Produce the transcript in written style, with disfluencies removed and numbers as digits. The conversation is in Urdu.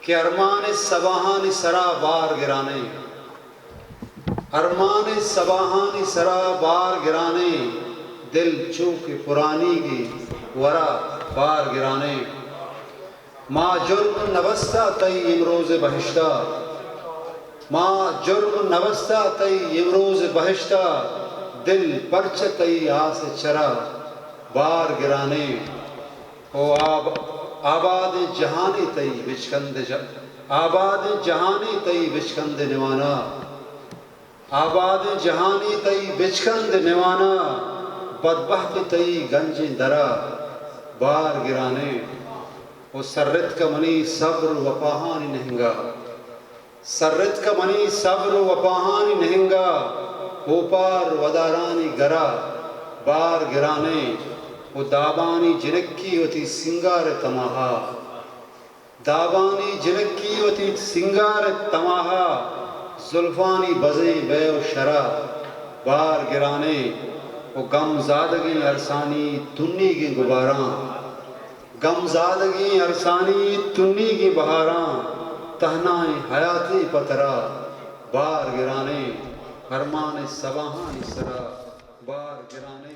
کہ ارمان سباہانی سرا بار گرانے، ارمان سباہانی سرا بار گرانے، دل چونک پرانی کی ورا بار گرانے، ما جرم نوستا تئی امروز بہشتہ، ما جرم نوستا تئی امروز بہشتہ، دل پرچ تئی آس چرا بار گرانے، او آباد جہانی تئی بچکند آباد جہانی تئی بچکند نوانا، آباد جہانی تئی بچکند نوانا، بدبخت تئی گنج درا بار گرانے، او سرت کا منی صبر و پاہانی نہنگا، سرت کا منی صبر و پاہانی نہنگا، اوپار ودارانی گرا بار گرانے، او دابانی جنکی وتی سنگار تماہا، دابانی جنکی وتی سنگار تماہا، زلفانی بزے بے و شرا بار گرانے، او غم زادگی ارسانی تنی کی غباراں، غم زادگی ارسانی تنی کی بہاراں، تہنائے حیاتی پترا بار گرانے، ارمان سباہانی سرا بار گرانے۔